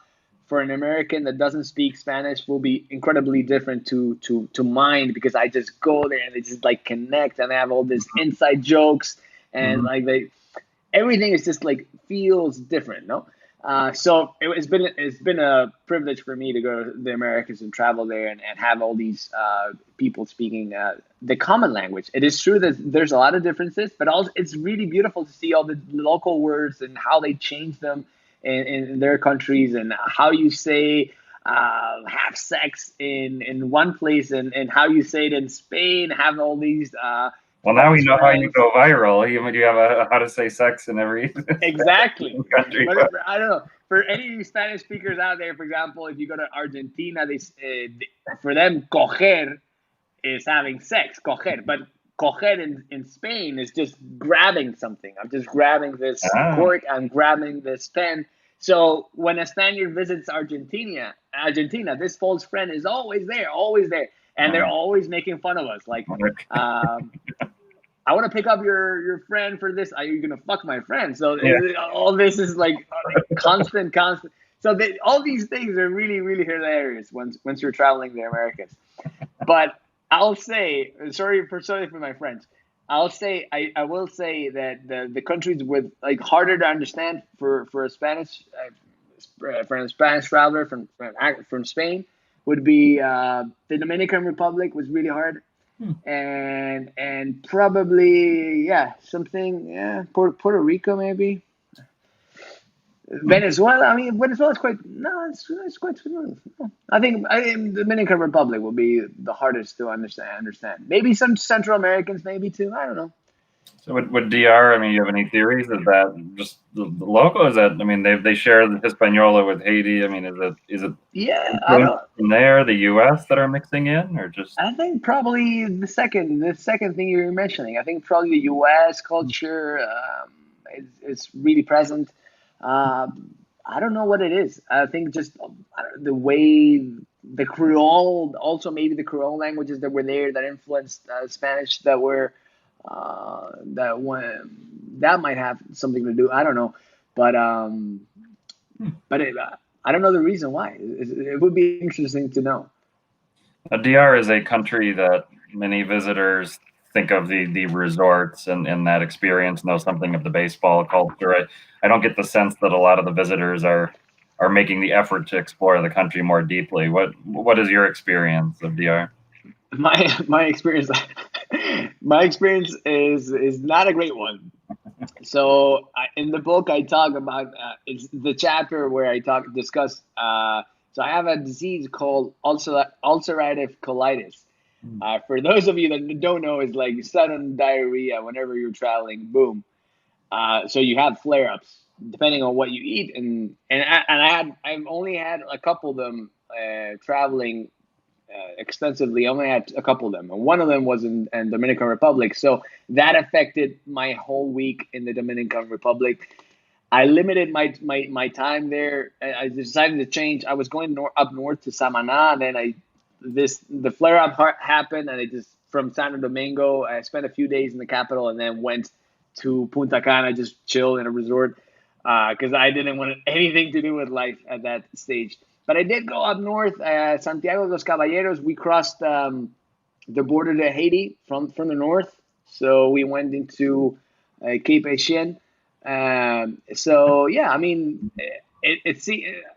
for an American that doesn't speak Spanish, will be incredibly different to mine, because I just go there and they just like connect, and they have all these inside jokes, and like everything is just like feels different, no? So it's been a privilege for me to go to the Americas and travel there and have all these people speaking the common language. It is true that there's a lot of differences, but also it's really beautiful to see all the local words and how they change them in their countries, and how you say have sex in one place and how you say it in Spain, have all these well, now we know how you go viral. You have a how to say sex in every exactly country. But I don't know, for any Spanish speakers out there, for example, if you go to Argentina, for them coger is having sex, coger, but coger in Spain is just grabbing something. I'm just grabbing this Ah, cork. I'm grabbing this pen. So when a Spaniard visits Argentina, this false friend is always there, and they're always making fun of us. Like, okay. I want to pick up your friend for this. Are you gonna fuck my friend? So Yeah. all this is like constant. So all these things are really, really hilarious once you're traveling the Americas. But I'll say, sorry for my French. I will say that the countries with like harder to understand for a Spanish traveler from Spain would be the Dominican Republic was really hard, and probably Puerto Rico maybe. Venezuela, I mean, Venezuela's quite, no, it's quite smooth. I think the Dominican Republic will be the hardest to understand. Maybe some Central Americans, maybe too. I don't know. So with DR, I mean, you have any theories? Is that just the local? Is that, I mean, they share the Hispaniola with Haiti. I mean, is it Yeah, I influence don't. from there, the U.S. that are mixing in, or just? I think probably the second thing you're mentioning. I think probably the U.S. culture is really present. Uh, I don't know what it is. I think just the way the Creole, also maybe the Creole languages that were there that influenced Spanish that might have something to do. I don't know, but I don't know the reason why. It would be interesting to know. DR is a country that many visitors think of the resorts and that experience, know something of the baseball culture. I don't get the sense that a lot of the visitors are making the effort to explore the country more deeply. What is your experience of DR? My experience my experience is not a great one. So in the book I talk about it's the chapter where I discuss. So I have a disease called ulcerative colitis. For those of you that don't know, it's like sudden diarrhea whenever you're traveling. Boom. So you have flare ups depending on what you eat, I've only had a couple of them traveling extensively. I only had a couple of them, and one of them was in Dominican Republic. So that affected my whole week in the Dominican Republic. I limited my time there. I decided to change. I was going up north to Samaná, and then the flare up happened, and I just from Santo Domingo. I spent a few days in the capital, and then went to Punta Cana, just chill in a resort because I didn't want anything to do with life at that stage. But I did go up north, Santiago de los Caballeros. We crossed the border to Haiti from the north. So we went into Cape Haitien. So yeah, I mean,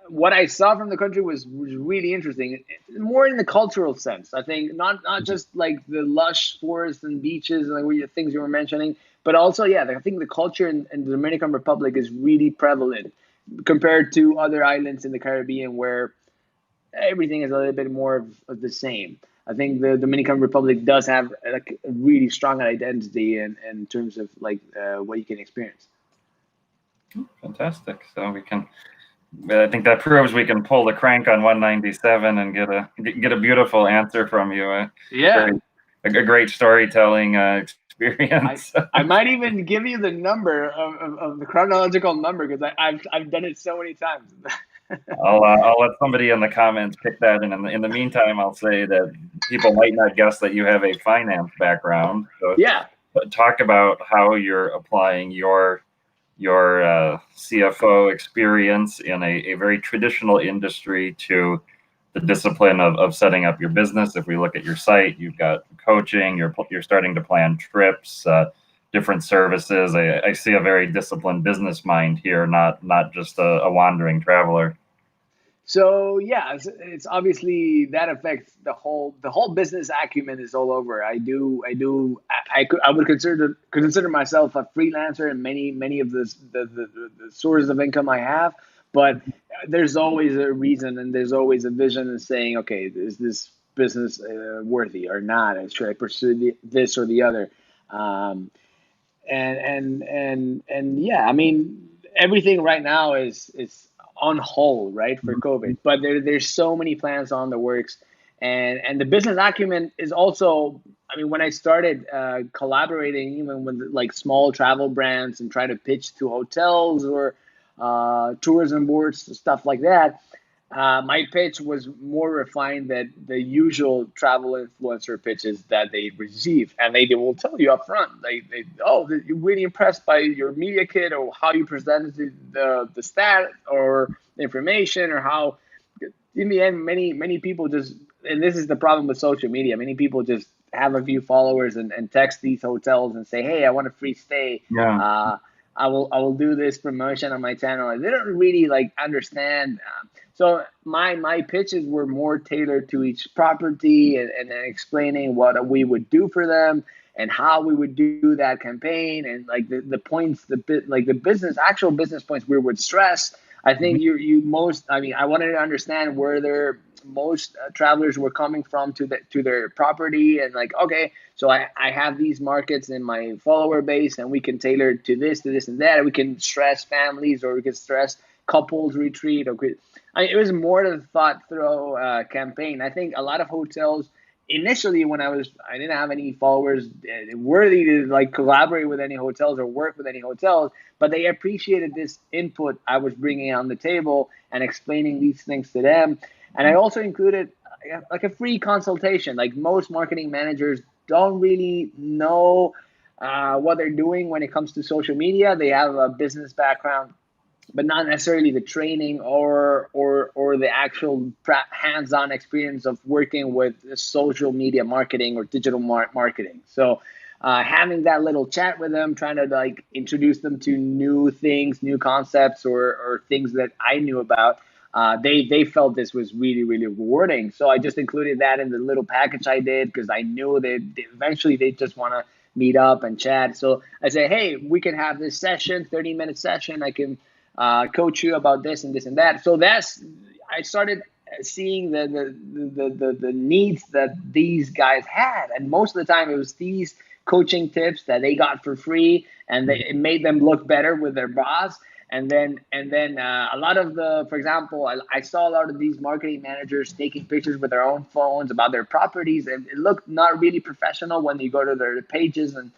what I saw from the country was really interesting. More in the cultural sense, I think, not just like the lush forests and beaches and like things you were mentioning, but also yeah, I think the culture in the Dominican Republic is really prevalent compared to other islands in the Caribbean where everything is a little bit more of the same. I think the Dominican Republic does have like a really strong identity in terms of like what you can experience. Fantastic. So I think that proves we can pull the crank on 197 and get a beautiful answer from you. Yeah. A great storytelling experience. I might even give you the number of the chronological number because I've done it so many times. I'll let somebody in the comments pick that, and in the meantime, I'll say that people might not guess that you have a finance background. So yeah, but talk about how you're applying your CFO experience in a very traditional industry to the discipline of setting up your business. If we look at your site, you've got coaching, you're starting to plan trips, different services. I see a very disciplined business mind here, not just a wandering traveler. So yeah, it's obviously that affects the whole business acumen is all over. I would consider myself a freelancer in many of the sources of income I have, but there's always a reason and there's always a vision in saying, okay, is this business worthy or not? And should I pursue this or the other? And yeah, I mean everything right now is on hold, right, for COVID. But there's so many plans on the works, and the business acumen is also I mean, when I started collaborating even with like small travel brands and try to pitch to hotels or tourism boards, stuff like that, my pitch was more refined than the usual travel influencer pitches that they receive, and they will tell you up front, oh, you're really impressed by your media kit or how you presented the stat or the information, or how in the end many people just, and this is the problem with social media, many people just have a few followers and text these hotels and say, hey, I want a free stay. Yeah. I will do this promotion on my channel. And they don't really like understand. So my pitches were more tailored to each property, and explaining what we would do for them and how we would do that campaign, and like the points, like the actual business points we would stress. I think I mean, I wanted to understand where most travelers were coming from to their property, and like, okay, so I have these markets in my follower base, and we can tailor it to this and that. We can stress families, or we can stress couples retreat, or it was more of a thought through campaign. I think a lot of hotels initially, when I didn't have any followers worthy to like collaborate with any hotels or work with any hotels, but they appreciated this input I was bringing on the table and explaining these things to them. And I also included like a free consultation. Like most marketing managers don't really know what they're doing when it comes to social media. They have a business background, but not necessarily the training or the actual hands-on experience of working with social media marketing or digital marketing. So having that little chat with them, trying to like introduce them to new things, new concepts, or things that I knew about, they felt this was really, really rewarding. So I just included that in the little package I did, because I knew that eventually they just want to meet up and chat. So I say, hey, we can have this session, 30-minute session. I can coach you about this and this and that. So I started seeing the needs that these guys had, and most of the time it was these coaching tips that they got for free, and it made them look better with their boss. And then a lot of for example, I saw a lot of these marketing managers taking pictures with their own phones about their properties, and it looked not really professional when you go to their pages. And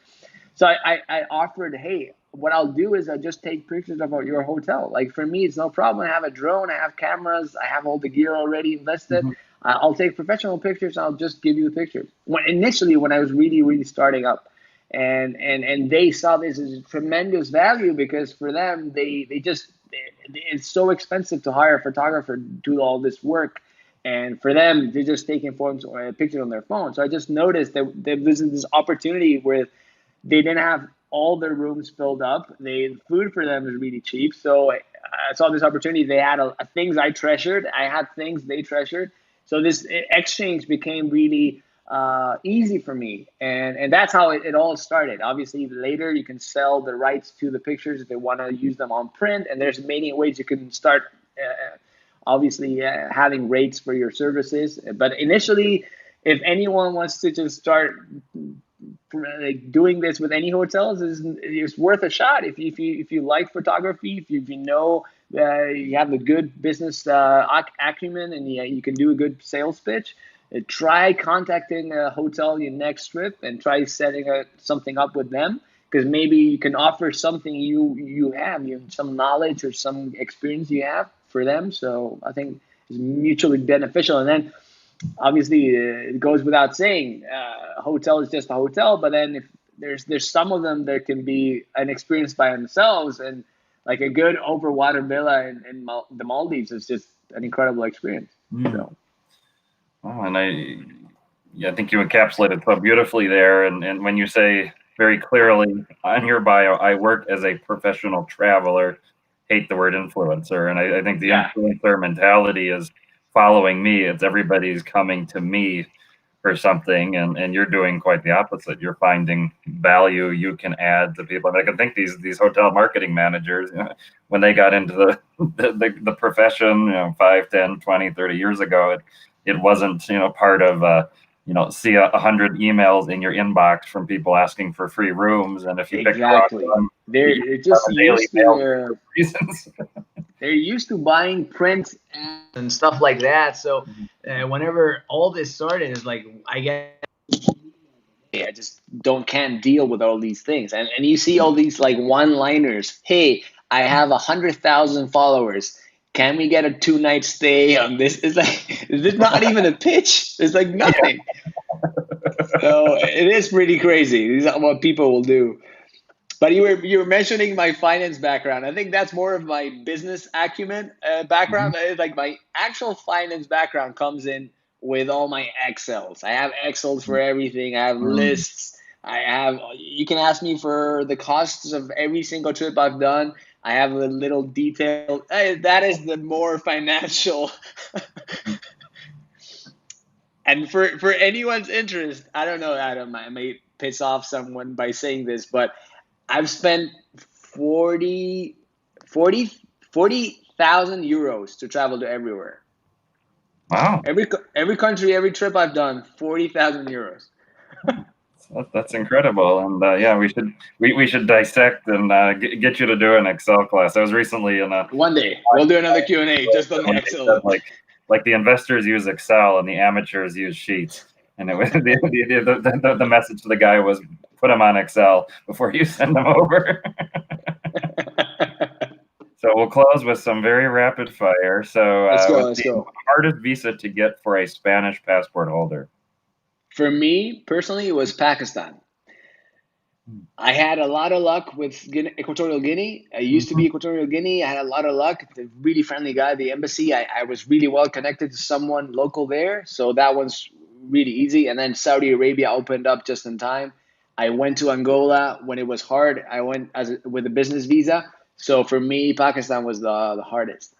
so I offered, hey, what I'll do is I'll just take pictures of your hotel. Like for me, it's no problem. I have a drone, I have cameras, I have all the gear already invested. I'll take professional pictures. I'll just give you the picture. Initially, when I was really, really starting up, and they saw this as a tremendous value, because for them, it's so expensive to hire a photographer to do all this work. And for them, they're just taking pictures on their phone. So I just noticed that there was this opportunity where they didn't have all their rooms filled up. Food for them is really cheap. So I saw this opportunity. They had things I treasured. I had things they treasured. So this exchange became really easy for me. And that's how it all started. Obviously, later you can sell the rights to the pictures if they want to use them on print. And there's many ways you can start, obviously, having rates for your services. But initially, if anyone wants to just start like doing this with any hotels, is worth a shot. If you like photography, if you know you have a good business acumen, and you can do a good sales pitch, try contacting a hotel your next trip and try setting something up with them, because maybe you can offer something you have some knowledge or some experience you have for them. So I think it's mutually beneficial. And then obviously, it goes without saying, a hotel is just a hotel. But then if there's some of them that can be an experience by themselves, and like a good overwater villa in the Maldives is just an incredible experience. So. Oh, and I think you encapsulated so beautifully there. And when you say very clearly on your bio, I work as a professional traveler, hate the word influencer. And I think the influencer mentality is following me. It's everybody's coming to me for something, and you're doing quite the opposite. You're finding value you can add to people. I mean, I can think these hotel marketing managers, when they got into the profession, 5, 10, 20, 30 years ago, it wasn't, part of, see 100 emails in your inbox from people asking for free rooms. And if you pick them, they're just used to reasons. They're used to buying print and stuff like that. So whenever all this started, is like, I get I just can't deal with all these things. And you see all these like one-liners. Hey, I have 100,000 followers. Can we get a 2-night stay on this? It's like, it's not even a pitch. It's like nothing. So it is pretty crazy. These are what people will do. But you were mentioning my finance background. I think that's more of my business acumen background. Like my actual finance background comes in with all my Excels. I have Excels for everything. I have lists. You can ask me for the costs of every single trip I've done. I have a little detail. That is the more financial. And for anyone's interest, I don't know, Adam, I may piss off someone by saying this, but I've spent 40,000 euros to travel to everywhere. Wow. Every country, every trip I've done, 40,000 euros. That's incredible, and yeah, we should dissect and get you to do an Excel class. I was recently in a One day we'll do another Q&A just on the Excel. Like the investors use Excel and the amateurs use Sheets, and it was the message to the guy was put them on Excel before you send them over. So we'll close with some very rapid fire. So let's go. Hardest visa to get for a Spanish passport holder? For me personally, it was Pakistan. I had a lot of luck with Equatorial Guinea. I used to be Equatorial Guinea. I had a lot of luck. The really friendly guy, the embassy. I was really well connected to someone local there, so that one's really easy. And then Saudi Arabia opened up just in time. I went to Angola when it was hard. I went with a business visa. So for me, Pakistan was the hardest.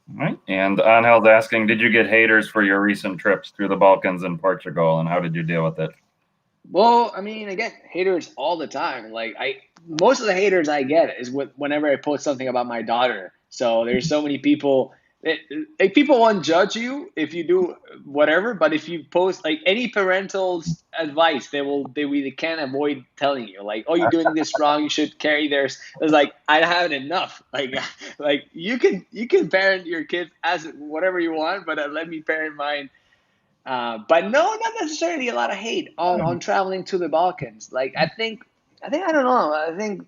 All right. And Angel's asking, did you get haters for your recent trips through the Balkans and Portugal, and how did you deal with it? Well, I mean, I get haters all the time. Like most of the haters I get is whenever I post something about my daughter. So there's so many people. Like people won't judge you if you do whatever, but if you post like any parental advice, they can't avoid telling you like, oh, you're doing this wrong. You should carry theirs. It's like I have it enough. Like you can parent your kids as whatever you want, but let me parent mine. But no, not necessarily a lot of hate on traveling to the Balkans. Like I think I don't know. I think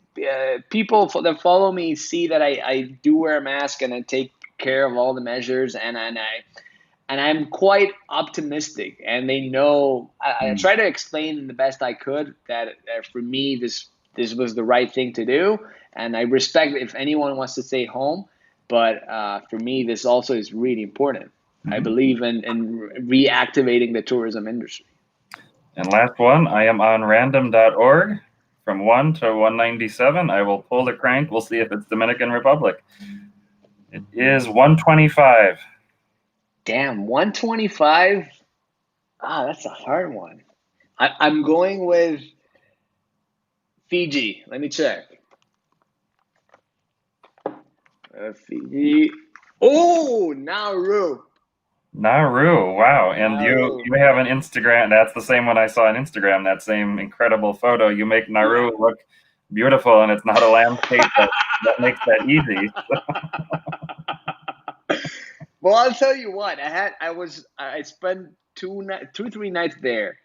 people that follow me see that I do wear a mask and I take care of all the measures, and I'm quite optimistic. And they know I try to explain the best I could that for me this was the right thing to do, and I respect if anyone wants to stay home. But for me, this also is really important. I believe in reactivating the tourism industry. And last one, I am on random.org from 1 to 197. I will pull the crank. We'll see if it's Dominican Republic. It is 125. Damn, 125? That's a hard one. I'm going with Fiji. Let me check. Fiji. Oh, Nauru. Nauru, wow. And you have an Instagram. That's the same one I saw on Instagram, that same incredible photo. You make Nauru look beautiful, and it's not a landscape that makes that easy. Well, I'll tell you what. I spent 3 nights there,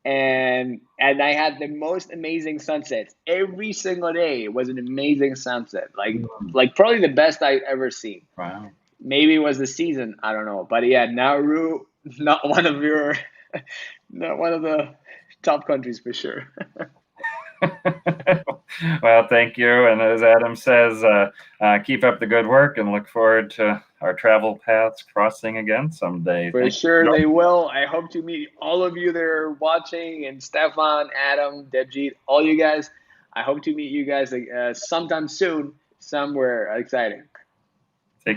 and I had the most amazing sunsets. Every single day was an amazing sunset. Like probably the best I've ever seen. Wow. Maybe it was the season. I don't know. But yeah, Nauru, not one of the top countries for sure. Well, thank you. And as Adam says, keep up the good work and look forward to our travel paths crossing again someday. For sure they will. I hope to meet all of you that are watching, and Stefan, Adam, Debjit, all you guys. I hope to meet you guys sometime soon, somewhere exciting.